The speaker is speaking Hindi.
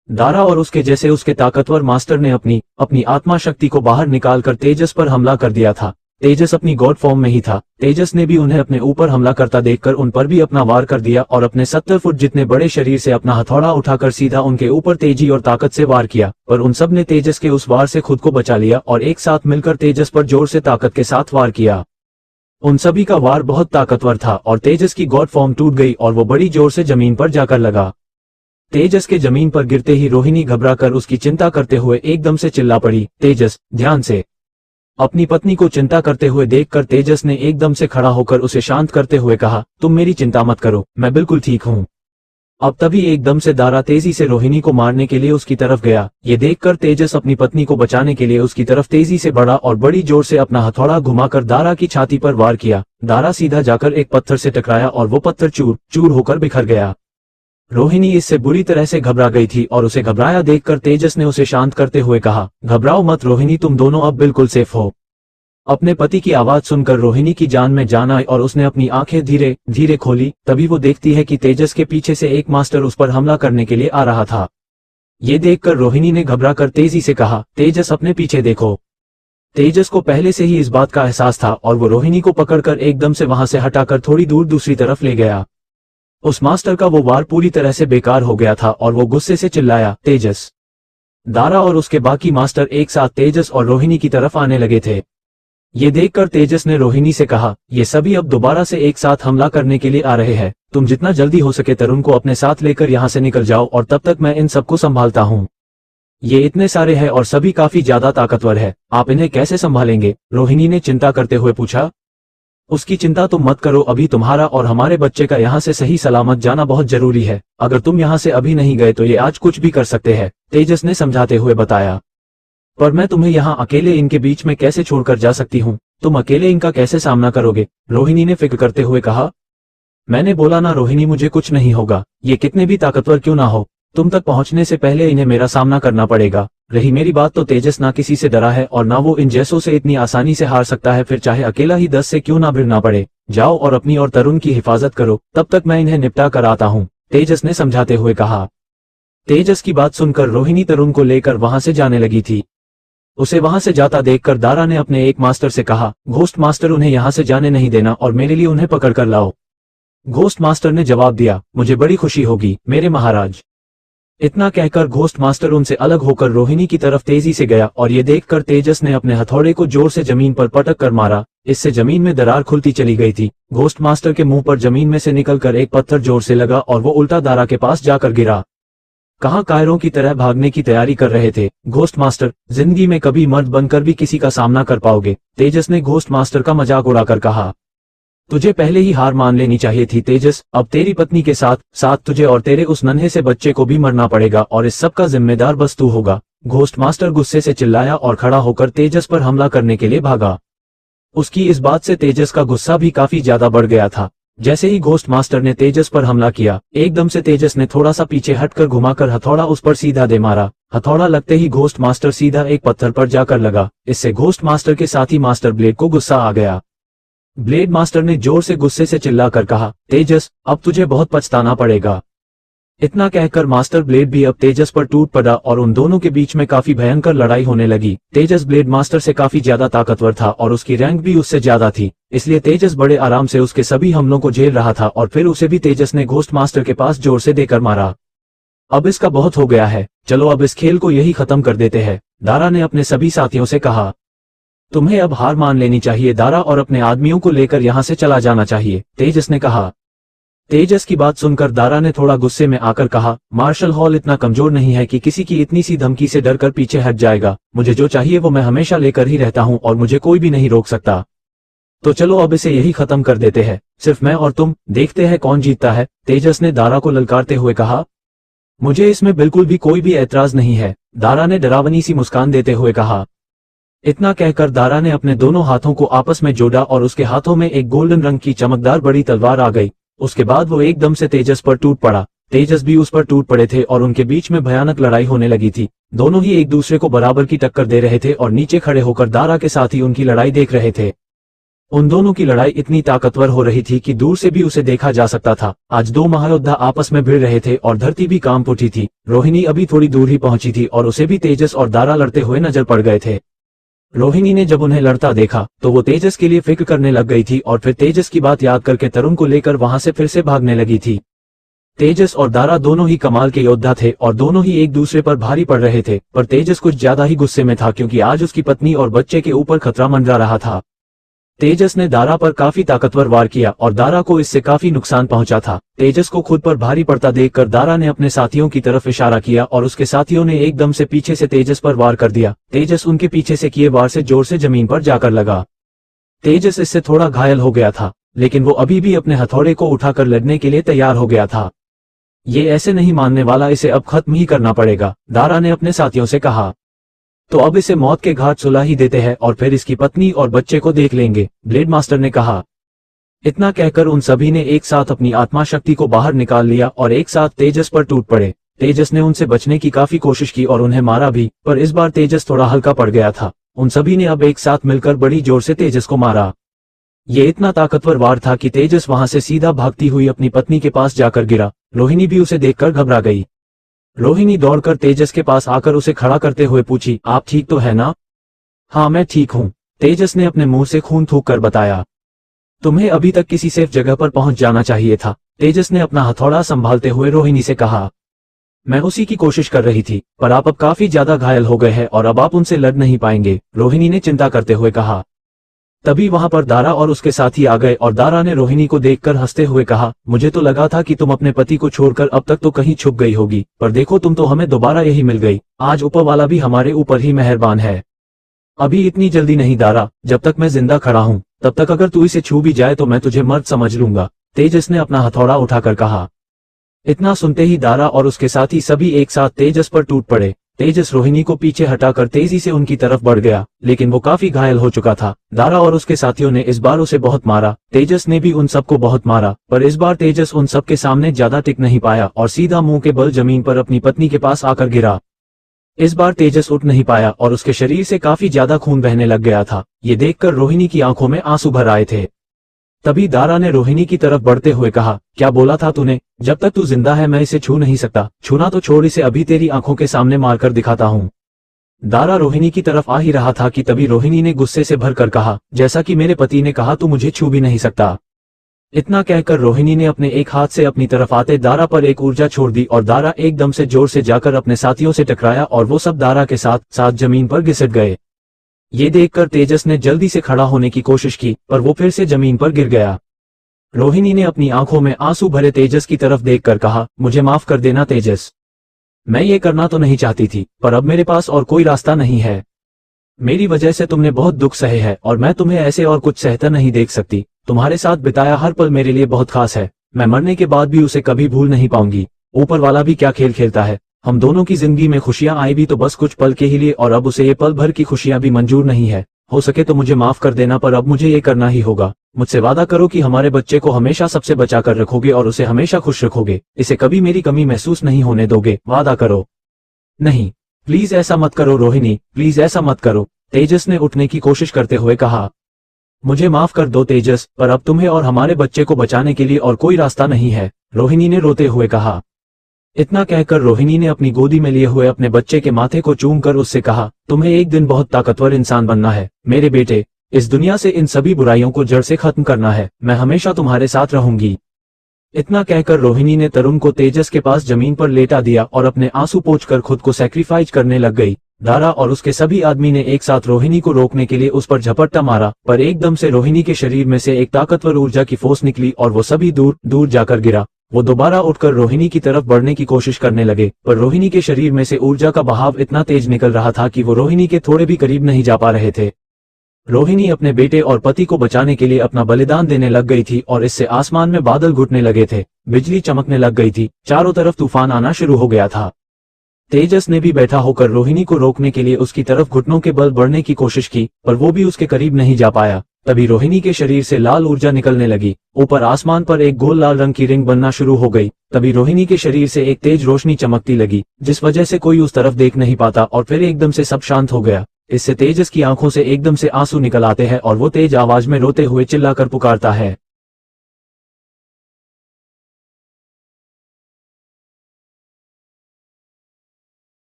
दारा और उसके जैसे उसके ताकतवर मास्टर ने अपनी अपनी आत्मा शक्ति को बाहर निकालकर तेजस पर हमला कर दिया था। तेजस अपनी गॉड फॉर्म में ही था। तेजस ने भी उन्हें अपने ऊपर हमला करता देखकर उन पर भी अपना वार कर दिया और अपने 70 फुट जितने बड़े शरीर से अपना हथौड़ा उठाकर सीधा उनके ऊपर तेजी और ताकत से वार किया। पर उन सब ने तेजस के उस वार से खुद को बचा लिया और एक साथ मिलकर तेजस पर जोर से ताकत के साथ वार किया। उन सभी का वार बहुत ताकतवर था और तेजस की गॉड फॉर्म टूट गई और वो बड़ी जोर से जमीन पर जाकर लगा। तेजस के जमीन पर गिरते ही रोहिणी घबराकर उसकी चिंता करते हुए एकदम से चिल्ला पड़ी, तेजस ध्यान से। अपनी पत्नी को चिंता करते हुए देखकर तेजस ने एकदम से खड़ा होकर उसे शांत करते हुए कहा, तुम मेरी चिंता मत करो, मैं बिल्कुल ठीक हूँ। अब तभी एकदम से दारा तेजी से रोहिणी को मारने के लिए उसकी तरफ गया। ये देखकर तेजस अपनी पत्नी को बचाने के लिए उसकी तरफ तेजी से बढ़ा और बड़ी जोर से अपना हथौड़ा घुमाकर दारा की छाती पर वार किया। दारा सीधा जाकर एक पत्थर से टकराया और वो पत्थर चूर चूर होकर बिखर गया। रोहिणी इससे बुरी तरह से घबरा गई थी और उसे घबराया देखकर तेजस ने उसे शांत करते हुए कहा, घबराओ मत रोहिणी, तुम दोनों अब बिल्कुल सेफ हो। अपने पति की आवाज सुनकर रोहिणी की जान में जान आई और उसने अपनी आंखें धीरे धीरे खोली। तभी वो देखती है कि तेजस के पीछे से एक मास्टर उस पर हमला करने के लिए आ रहा था। ये देखकर रोहिणी ने घबराकर तेजी से कहा, तेजस अपने पीछे देखो। तेजस को पहले से ही इस बात का एहसास था और वो रोहिणी को पकड़कर एकदम से वहां से हटाकर थोड़ी दूर दूसरी तरफ ले गया। उस मास्टर का वो वार पूरी तरह से बेकार हो गया था और वो गुस्से से चिल्लाया, तेजस। दारा और उसके बाकी मास्टर एक साथ तेजस और रोहिणी की तरफ आने लगे थे। ये देखकर तेजस ने रोहिणी से कहा, ये सभी अब दोबारा से एक साथ हमला करने के लिए आ रहे हैं, तुम जितना जल्दी हो सके तरुण को अपने साथ लेकर यहाँ से निकल जाओ और तब तक मैं इन सबको संभालता हूँ। ये इतने सारे हैं और सभी काफी ज्यादा ताकतवर है, आप इन्हें कैसे संभालेंगे? रोहिणी ने चिंता करते हुए पूछा। उसकी चिंता तुम मत करो, अभी तुम्हारा और हमारे बच्चे का यहाँ से सही सलामत जाना बहुत जरूरी है। अगर तुम यहाँ से अभी नहीं गए तो ये आज कुछ भी कर सकते हैं, तेजस ने समझाते हुए बताया। पर मैं तुम्हें यहाँ अकेले इनके बीच में कैसे छोड़कर जा सकती हूँ? तुम अकेले इनका कैसे सामना करोगे? रोहिणी ने फिक्र करते हुए कहा। मैंने बोला ना रोहिणी, मुझे कुछ नहीं होगा, ये कितने भी ताकतवर क्यों ना हो, तुम तक पहुंचने से पहले इन्हें मेरा सामना करना पड़ेगा। रही मेरी बात तो तेजस ना किसी से डरा है और ना वो इन जैसों से इतनी आसानी से हार सकता है, फिर चाहे अकेला ही 10 से क्यों ना भिड़ना पड़े। जाओ और अपनी और तरुण की हिफाजत करो, तब तक मैं इन्हें निपटा कर आता हूँ, तेजस ने समझाते हुए कहा। तेजस की बात सुनकर रोहिणी तरुण को लेकर वहां से जाने लगी थी। उसे वहां से जाता देखकर दारा ने अपने एक मास्टर से कहा, घोस्ट मास्टर, उन्हें यहाँ से जाने नहीं देना और मेरे लिए उन्हें पकड़ कर लाओ। घोस्ट मास्टर ने जवाब दिया, मुझे बड़ी खुशी होगी मेरे महाराज। इतना कहकर घोस्ट मास्टर उनसे अलग होकर रोहिणी की तरफ तेजी से गया और ये देखकर तेजस ने अपने हथौड़े को जोर से जमीन पर पटक कर मारा। इससे जमीन में दरार खुलती चली गई थी। घोस्ट मास्टर के मुंह पर जमीन में से निकलकर एक पत्थर जोर से लगा और वो उल्टा दारा के पास जाकर गिरा। कहाँ कायरों की तरह भागने की तैयारी कर रहे थे। घोस्ट मास्टर, जिंदगी में कभी मर्द बनकर भी किसी का सामना कर पाओगे? तेजस ने घोस्ट मास्टर का मजाक उड़ाकर कहा। तुझे पहले ही हार मान लेनी चाहिए थी तेजस, अब तेरी पत्नी के साथ साथ तुझे और तेरे उस नन्हे से बच्चे को भी मरना पड़ेगा और इस सब का जिम्मेदार बस तू होगा। घोस्ट मास्टर गुस्से से चिल्लाया और खड़ा होकर तेजस पर हमला करने के लिए भागा। उसकी इस बात से तेजस का गुस्सा भी काफी ज्यादा बढ़ गया था। जैसे ही घोस्ट मास्टर ने तेजस पर हमला किया, एकदम से तेजस ने थोड़ा सा पीछे हटकर घुमाकर हथौड़ा उस पर सीधा दे मारा। हथौड़ा लगते ही घोस्ट मास्टर सीधा एक पत्थर पर जाकर लगा। इससे घोस्ट मास्टर के साथ ही मास्टर ब्लेड को गुस्सा आ गया। ब्लेड मास्टर ने जोर से गुस्से से चिल्लाकर कहा, तेजस, अब तुझे बहुत पछताना पड़ेगा। इतना कहकर मास्टर ब्लेड भी अब तेजस पर टूट पड़ा और उन दोनों के बीच में काफी भयंकर लड़ाई होने लगी। तेजस ब्लेड मास्टर से काफी ज्यादा ताकतवर था और उसकी रैंक भी उससे ज्यादा थी, इसलिए तेजस बड़े आराम से उसके सभी हमलों को झेल रहा था और फिर उसे भी तेजस ने घोस्ट मास्टर के पास जोर से देकर मारा। अब इसका बहुत हो गया है, चलो अब इस खेल को यही खत्म कर देते हैं, दारा ने अपने सभी साथियों से कहा। तुम्हें अब हार मान लेनी चाहिए दारा और अपने आदमियों को लेकर यहाँ से चला जाना चाहिए, तेजस ने कहा। तेजस की बात सुनकर दारा ने थोड़ा गुस्से में आकर कहा, मार्शल हॉल इतना कमजोर नहीं है कि किसी की इतनी सी धमकी से डरकर पीछे हट जाएगा। मुझे जो चाहिए वो मैं हमेशा लेकर ही रहता हूँ और मुझे कोई भी नहीं रोक सकता। तो चलो अब इसे यही खत्म कर देते हैं, सिर्फ मैं और तुम, देखते हैं कौन जीतता है, तेजस ने दारा को ललकारते हुए कहा। मुझे इसमें बिल्कुल भी कोई भी ऐतराज नहीं है, दारा ने डरावनी सी मुस्कान देते हुए कहा। इतना कहकर दारा ने अपने दोनों हाथों को आपस में जोड़ा और उसके हाथों में एक गोल्डन रंग की चमकदार बड़ी तलवार आ गई। उसके बाद वो एकदम से तेजस पर टूट पड़ा। तेजस भी उस पर टूट पड़े थे और उनके बीच में भयानक लड़ाई होने लगी थी। दोनों ही एक दूसरे को बराबर की टक्कर दे रहे थे और नीचे खड़े होकर दारा के साथ ही उनकी लड़ाई देख रहे थे। उन दोनों की लड़ाई इतनी ताकतवर हो रही थी कि दूर से भी उसे देखा जा सकता था। आज दो महायोद्धा आपस में भिड़ रहे थे और धरती भी कांप उठी थी। रोहिणी अभी थोड़ी दूर ही पहुंची थी और उसे भी तेजस और दारा लड़ते हुए नजर पड़ गए थे। रोहिणी ने जब उन्हें लड़ता देखा तो वो तेजस के लिए फिक्र करने लग गई थी और फिर तेजस की बात याद करके तरुण को लेकर वहां से फिर से भागने लगी थी। तेजस और दारा दोनों ही कमाल के योद्धा थे और दोनों ही एक दूसरे पर भारी पड़ रहे थे, पर तेजस कुछ ज्यादा ही गुस्से में था क्योंकि आज उसकी पत्नी और बच्चे के ऊपर खतरा मंडरा रहा था। तेजस ने दारा पर काफी ताकतवर वार किया और दारा को इससे काफी नुकसान पहुंचा था। तेजस को खुद पर भारी पड़ता देखकर दारा ने अपने साथियों की तरफ इशारा किया और उसके साथियों ने एकदम से पीछे से तेजस पर वार कर दिया। तेजस उनके पीछे से किए वार से जोर से जमीन पर जाकर लगा। तेजस इससे थोड़ा घायल हो गया था, लेकिन वो अभी भी अपने हथौड़े को उठाकर लड़ने के लिए तैयार हो गया था। ये ऐसे नहीं मानने वाला, इसे अब खत्म ही करना पड़ेगा, दारा ने अपने साथियों से कहा। तो अब इसे मौत के घाट सुला ही देते हैं और फिर इसकी पत्नी और बच्चे को देख लेंगे, ब्लेड मास्टर ने कहा। इतना कहकर उन सभी ने एक साथ अपनी आत्मा शक्ति को बाहर निकाल लिया और एक साथ तेजस पर टूट पड़े। तेजस ने उनसे बचने की काफी कोशिश की और उन्हें मारा भी, पर इस बार तेजस थोड़ा हल्का पड़ गया था। उन सभी ने अब एक साथ मिलकर बड़ी जोर से तेजस को मारा। ये इतना ताकतवर वार था कि तेजस वहां से सीधा भागती हुई अपनी पत्नी के पास जाकर गिरा। रोहिणी भी उसे देखकर घबरा गई। रोहिणी दौड़कर तेजस के पास आकर उसे खड़ा करते हुए पूछी, आप ठीक तो है ना? हाँ मैं ठीक हूँ, तेजस ने अपने मुंह से खून थूक कर बताया। तुम्हें अभी तक किसी सेफ जगह पर पहुंच जाना चाहिए था, तेजस ने अपना हथौड़ा संभालते हुए रोहिणी से कहा। मैं उसी की कोशिश कर रही थी, पर आप अब काफी ज्यादा घायल हो गए हैं और अब आप उनसे लड़ नहीं पाएंगे, रोहिणी ने चिंता करते हुए कहा। तभी वहां पर दारा और उसके साथी आ गए और दारा ने रोहिणी को देखकर हंसते हुए कहा, मुझे तो लगा था कि तुम अपने पति को छोड़कर अब तक तो कहीं छुप गई होगी, पर देखो तुम तो हमें दोबारा यही मिल गई। आज ऊपर वाला भी हमारे ऊपर ही मेहरबान है। अभी इतनी जल्दी नहीं दारा, जब तक मैं जिंदा खड़ा हूँ तब तक अगर तू इसे छू भी जाए तो मैं तुझे मर्द समझ लूंगा, तेजस ने अपना हथौड़ा उठाकर कहा। इतना सुनते ही दारा और उसके साथी सभी एक साथ तेजस पर टूट पड़े। तेजस रोहिणी को पीछे हटाकर तेजी से उनकी तरफ बढ़ गया, लेकिन वो काफी घायल हो चुका था। दारा और उसके साथियों ने इस बार उसे बहुत मारा, तेजस ने भी उन सबको बहुत मारा, पर इस बार तेजस उन सबके सामने ज्यादा टिक नहीं पाया और सीधा मुंह के बल जमीन पर अपनी पत्नी के पास आकर गिरा। इस बार तेजस उठ नहीं पाया और उसके शरीर से काफी ज्यादा खून बहने लग गया था। ये देखकर रोहिणी की आंखों में आंसू भर आए थे। तभी दारा ने रोहिणी की तरफ बढ़ते हुए कहा, क्या बोला था तूने? जब तक तू जिंदा है मैं इसे छू नहीं सकता। छूना तो छोड़, इसे अभी तेरी आंखों के सामने मारकर दिखाता हूँ। दारा रोहिणी की तरफ आ ही रहा था कि तभी रोहिणी ने गुस्से से भरकर कहा, जैसा कि मेरे पति ने कहा तू मुझे छू भी नहीं सकता। इतना कहकर रोहिणी ने अपने एक हाथ से अपनी तरफ आते दारा पर एक ऊर्जा छोड़ दी और दारा एकदम से जोर से जाकर अपने साथियों से टकराया और वो सब दारा के साथ साथ जमीन पर घिसट गए। ये देखकर तेजस ने जल्दी से खड़ा होने की कोशिश की, पर वो फिर से जमीन पर गिर गया। रोहिणी ने अपनी आंखों में आंसू भरे तेजस की तरफ देखकर कहा, मुझे माफ कर देना तेजस, मैं ये करना तो नहीं चाहती थी, पर अब मेरे पास और कोई रास्ता नहीं है। मेरी वजह से तुमने बहुत दुख सहे है और मैं तुम्हें ऐसे और कुछ सहता नहीं देख सकती। तुम्हारे साथ बिताया हर पल मेरे लिए बहुत खास है, मैं मरने के बाद भी उसे कभी भूल नहीं पाऊंगी। ऊपर वाला भी क्या खेल खेलता है, हम दोनों की जिंदगी में खुशियां आई भी तो बस कुछ पल के ही लिए और अब उसे ये पल भर की खुशियां भी मंजूर नहीं है। हो सके तो मुझे माफ कर देना, पर अब मुझे ये करना ही होगा। मुझसे वादा करो कि हमारे बच्चे को हमेशा सबसे बचा कर रखोगे और उसे हमेशा खुश रखोगे, इसे कभी मेरी कमी महसूस नहीं होने दोगे, वादा करो। नहीं प्लीज ऐसा मत करो रोहिणी, प्लीज ऐसा मत करो, तेजस ने उठने की कोशिश करते हुए कहा। मुझे माफ कर दो तेजस, पर अब तुम्हें और हमारे बच्चे को बचाने के लिए और कोई रास्ता नहीं है, रोहिणी ने रोते हुए कहा। इतना कहकर रोहिणी ने अपनी गोदी में लिए हुए अपने बच्चे के माथे को चूमकर उससे कहा, तुम्हें एक दिन बहुत ताकतवर इंसान बनना है मेरे बेटे, इस दुनिया से इन सभी बुराइयों को जड़ से खत्म करना है, मैं हमेशा तुम्हारे साथ रहूंगी। इतना कहकर रोहिणी ने तरुण को तेजस के पास जमीन पर लेटा दिया और अपने आंसू पोंछकर खुद को सैक्रिफाइस करने लग गई। दारा और उसके सभी आदमी ने एक साथ रोहिणी को रोकने के लिए उस पर झपट्टा मारा, पर एकदम से रोहिणी के शरीर में से एक ताकतवर ऊर्जा की फोर्स निकली और वो सभी दूर दूर जाकर गिरा। वो दोबारा उठकर रोहिणी की तरफ बढ़ने की कोशिश करने लगे, पर रोहिणी के शरीर में से ऊर्जा का बहाव इतना तेज निकल रहा था कि वो रोहिणी के थोड़े भी करीब नहीं जा पा रहे थे। रोहिणी अपने बेटे और पति को बचाने के लिए अपना बलिदान देने लग गई थी और इससे आसमान में बादल घुटने लगे थे, बिजली चमकने लग गई थी, चारों तरफ तूफान आना शुरू हो गया था। तेजस ने भी बैठा होकर रोहिणी को रोकने के लिए उसकी तरफ घुटनों के बल बढ़ने की कोशिश की, पर वो भी उसके करीब नहीं जा पाया। तभी रोहिणी के शरीर से लाल ऊर्जा निकलने लगी, ऊपर आसमान पर एक गोल लाल रंग की रिंग बनना शुरू हो गई। तभी रोहिणी के शरीर से एक तेज रोशनी चमकती लगी, जिस वजह से कोई उस तरफ देख नहीं पाता और फिर एकदम से सब शांत हो गया। इससे तेजस की आंखों से एकदम से आंसू निकल आते हैं और वो तेज आवाज में रोते हुए चिल्लाकर पुकारता है,